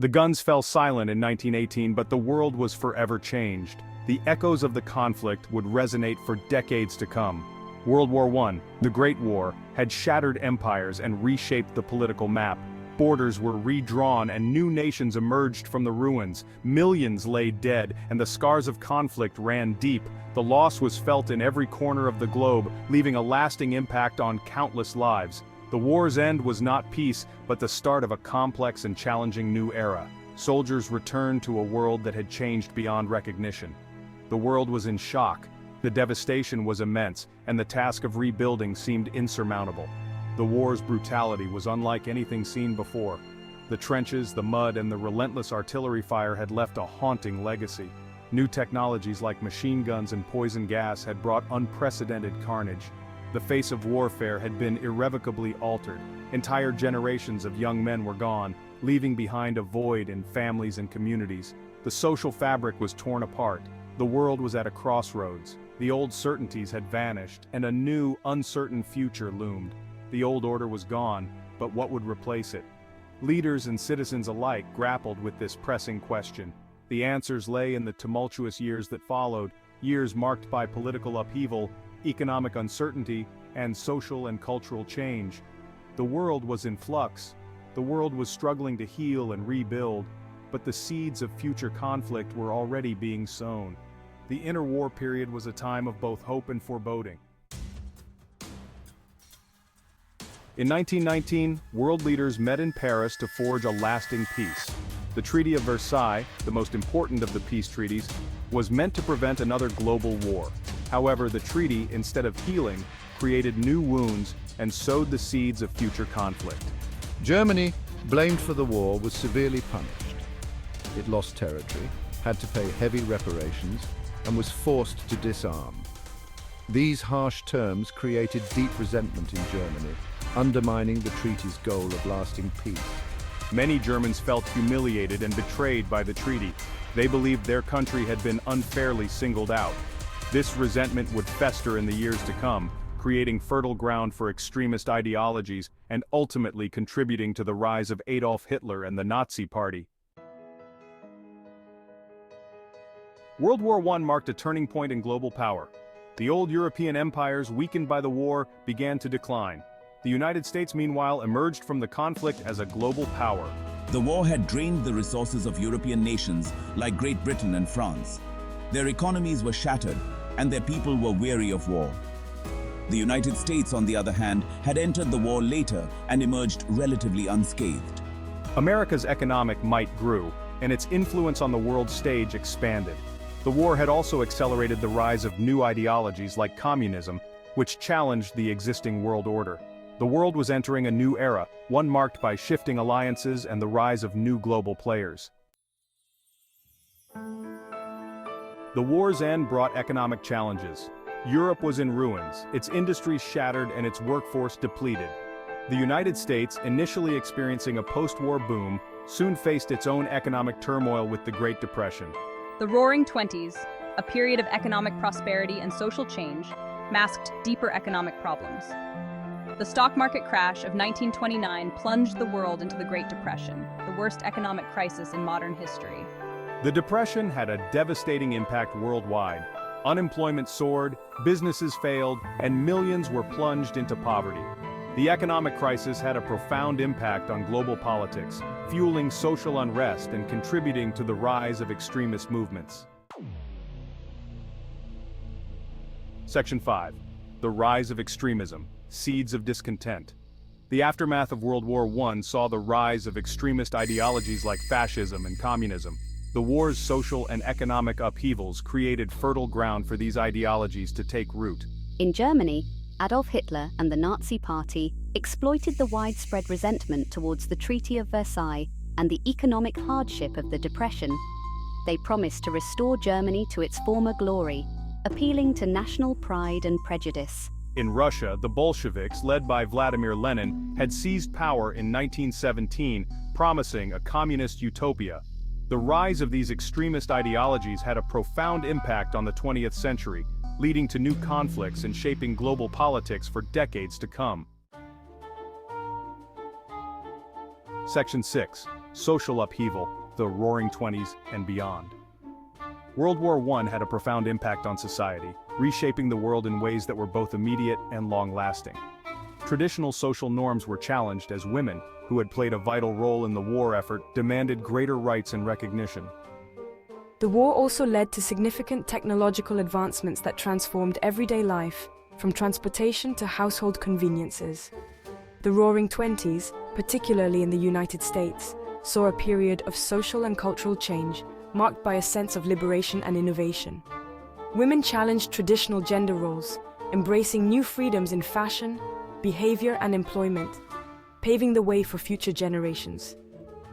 The guns fell silent in 1918, but the world was forever changed. The echoes of the conflict would resonate for decades to come. World War I, the Great War, had shattered empires and reshaped the political map. Borders were redrawn and new nations emerged from the ruins. Millions lay dead, and the scars of conflict ran deep. The loss was felt in every corner of the globe, leaving a lasting impact on countless lives. The war's end was not peace, but the start of a complex and challenging new era. Soldiers returned to a world that had changed beyond recognition. The world was in shock. The devastation was immense, and the task of rebuilding seemed insurmountable. The war's brutality was unlike anything seen before. The trenches, the mud, and the relentless artillery fire had left a haunting legacy. New technologies like machine guns and poison gas had brought unprecedented carnage. The face of warfare had been irrevocably altered. Entire generations of young men were gone, leaving behind a void in families and communities. The social fabric was torn apart. The world was at a crossroads. The old certainties had vanished, and a new, uncertain future loomed. The old order was gone, but what would replace it? Leaders and citizens alike grappled with this pressing question. The answers lay in the tumultuous years that followed, years marked by political upheaval, economic uncertainty, and social and cultural change. The world was in flux. The world was struggling to heal and rebuild, but the seeds of future conflict were already being sown. The interwar period was a time of both hope and foreboding. In 1919, world leaders met in Paris to forge a lasting peace. The Treaty of Versailles, the most important of the peace treaties, was meant to prevent another global war. However, the treaty, instead of healing, created new wounds and sowed the seeds of future conflict. Germany, blamed for the war, was severely punished. It lost territory, had to pay heavy reparations, and was forced to disarm. These harsh terms created deep resentment in Germany, undermining the treaty's goal of lasting peace. Many Germans felt humiliated and betrayed by the treaty. They believed their country had been unfairly singled out. This resentment would fester in the years to come, creating fertile ground for extremist ideologies and ultimately contributing to the rise of Adolf Hitler and the Nazi Party. World War I marked a turning point in global power. The old European empires, weakened by the war, began to decline. The United States, meanwhile, emerged from the conflict as a global power. The war had drained the resources of European nations like Great Britain and France. Their economies were shattered, and their people were weary of war. The United States, on the other hand, had entered the war later and emerged relatively unscathed. America's economic might grew, and its influence on the world stage expanded. The war had also accelerated the rise of new ideologies like communism, which challenged the existing world order. The world was entering a new era, one marked by shifting alliances and the rise of new global players. The war's end brought economic challenges. Europe was in ruins, its industries shattered and its workforce depleted. The United States, initially experiencing a post-war boom, soon faced its own economic turmoil with the Great Depression. The Roaring Twenties, a period of economic prosperity and social change, masked deeper economic problems. The stock market crash of 1929 plunged the world into the Great Depression, the worst economic crisis in modern history. The Depression had a devastating impact worldwide. Unemployment soared, businesses failed, and millions were plunged into poverty. The economic crisis had a profound impact on global politics, fueling social unrest and contributing to the rise of extremist movements. Section 5. The Rise of Extremism, Seeds of Discontent. The aftermath of World War I saw the rise of extremist ideologies like fascism and communism. The war's social and economic upheavals created fertile ground for these ideologies to take root. In Germany, Adolf Hitler and the Nazi Party exploited the widespread resentment towards the Treaty of Versailles and the economic hardship of the Depression. They promised to restore Germany to its former glory, appealing to national pride and prejudice. In Russia, the Bolsheviks, led by Vladimir Lenin, had seized power in 1917, promising a communist utopia. The rise of these extremist ideologies had a profound impact on the 20th century, leading to new conflicts and shaping global politics for decades to come. Section 6. social upheaval, the Roaring Twenties, and beyond. World War I had a profound impact on society, reshaping the world in ways that were both immediate and long-lasting. Traditional social norms were challenged as women, who had played a vital role in the war effort, demanded greater rights and recognition. The war also led to significant technological advancements that transformed everyday life, from transportation to household conveniences. The Roaring Twenties, particularly in the United States, saw a period of social and cultural change, marked by a sense of liberation and innovation. Women challenged traditional gender roles, embracing new freedoms in fashion, behavior, and employment, paving the way for future generations.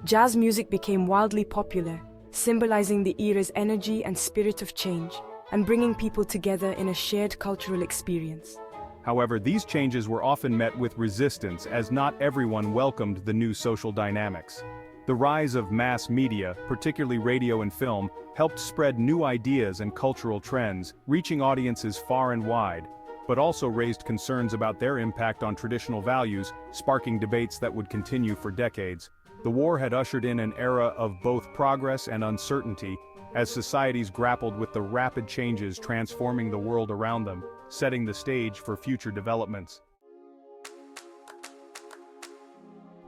Jazz music became wildly popular, symbolizing the era's energy and spirit of change, and bringing people together in a shared cultural experience. However, these changes were often met with resistance as not everyone welcomed the new social dynamics. The rise of mass media, particularly radio and film, helped spread new ideas and cultural trends, reaching audiences far and wide, but also raised concerns about their impact on traditional values, sparking debates that would continue for decades. The war had ushered in an era of both progress and uncertainty, as societies grappled with the rapid changes transforming the world around them, setting the stage for future developments.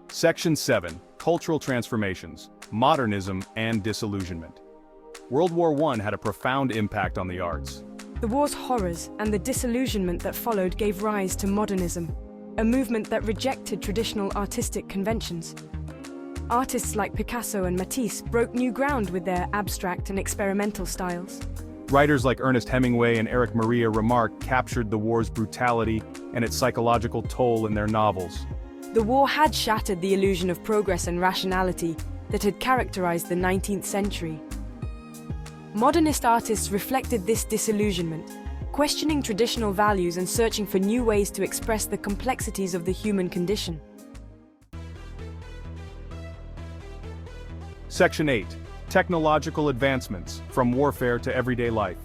Section 7. Cultural Transformations, Modernism and Disillusionment. World War I had a profound impact on the arts. The war's horrors and the disillusionment that followed gave rise to modernism, a movement that rejected traditional artistic conventions. Artists like Picasso and Matisse broke new ground with their abstract and experimental styles. Writers like Ernest Hemingway and Erich Maria Remarque captured the war's brutality and its psychological toll in their novels. The war had shattered the illusion of progress and rationality that had characterized the 19th century. Modernist artists reflected this disillusionment, questioning traditional values and searching for new ways to express the complexities of the human condition. Section 8. Technological Advancements, from Warfare to Everyday Life.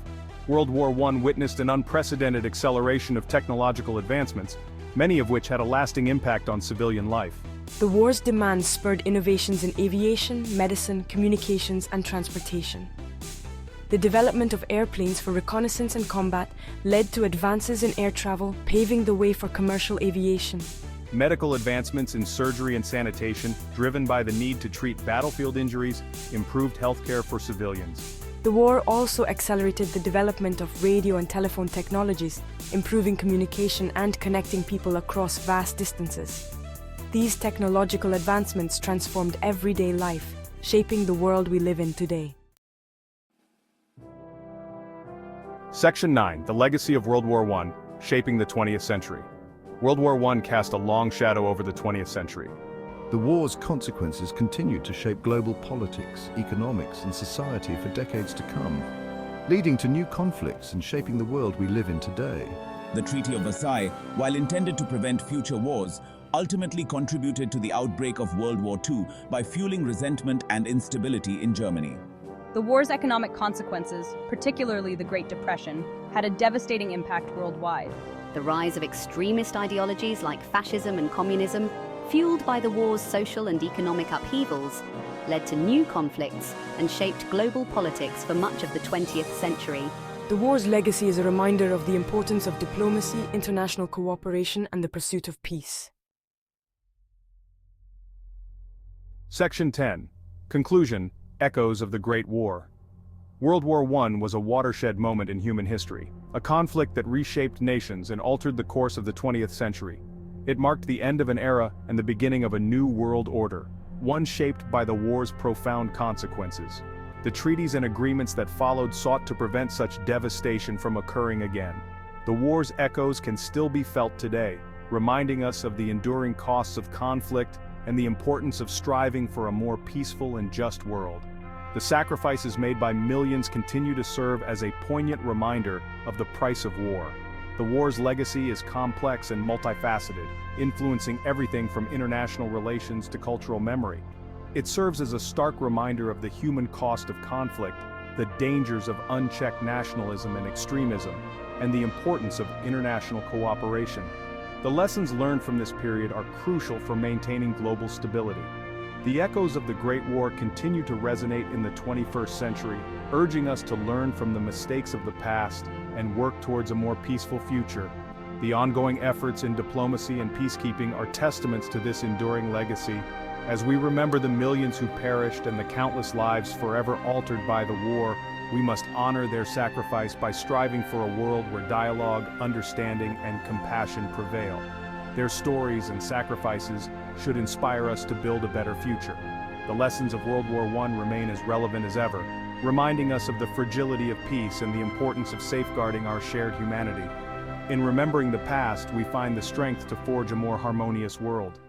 World War I witnessed an unprecedented acceleration of technological advancements, many of which had a lasting impact on civilian life. The war's demands spurred innovations in aviation, medicine, communications, and transportation. The development of airplanes for reconnaissance and combat led to advances in air travel, paving the way for commercial aviation. Medical advancements in surgery and sanitation, driven by the need to treat battlefield injuries, improved healthcare for civilians. The war also accelerated the development of radio and telephone technologies, improving communication and connecting people across vast distances. These technological advancements transformed everyday life, shaping the world we live in today. Section 9. The Legacy of World War I, Shaping the 20th Century. World War I cast a long shadow over the 20th century. The war's consequences continued to shape global politics, economics, and society for decades to come, leading to new conflicts and shaping the world we live in today. The Treaty of Versailles, while intended to prevent future wars, ultimately contributed to the outbreak of World War II by fueling resentment and instability in Germany. The war's economic consequences, particularly the Great Depression, had a devastating impact worldwide. The rise of extremist ideologies like fascism and communism, fueled by the war's social and economic upheavals, led to new conflicts and shaped global politics for much of the 20th century. The war's legacy is a reminder of the importance of diplomacy, international cooperation, and the pursuit of peace. Section 10. Conclusion. Echoes of the Great War. World War I was a watershed moment in human history, a conflict that reshaped nations and altered the course of the 20th century. It marked the end of an era and the beginning of a new world order, one shaped by the war's profound consequences. The treaties and agreements that followed sought to prevent such devastation from occurring again. The war's echoes can still be felt today, reminding us of the enduring costs of conflict and the importance of striving for a more peaceful and just world. The sacrifices made by millions continue to serve as a poignant reminder of the price of war. The war's legacy is complex and multifaceted, influencing everything from international relations to cultural memory. It serves as a stark reminder of the human cost of conflict, the dangers of unchecked nationalism and extremism, and the importance of international cooperation. The lessons learned from this period are crucial for maintaining global stability. The echoes of the Great War continue to resonate in the 21st century, urging us to learn from the mistakes of the past and work towards a more peaceful future. The ongoing efforts in diplomacy and peacekeeping are testaments to this enduring legacy. As we remember the millions who perished and the countless lives forever altered by the war, we must honor their sacrifice by striving for a world where dialogue, understanding, and compassion prevail. Their stories and sacrifices should inspire us to build a better future. The lessons of World War I remain as relevant as ever, reminding us of the fragility of peace and the importance of safeguarding our shared humanity. In remembering the past, we find the strength to forge a more harmonious world.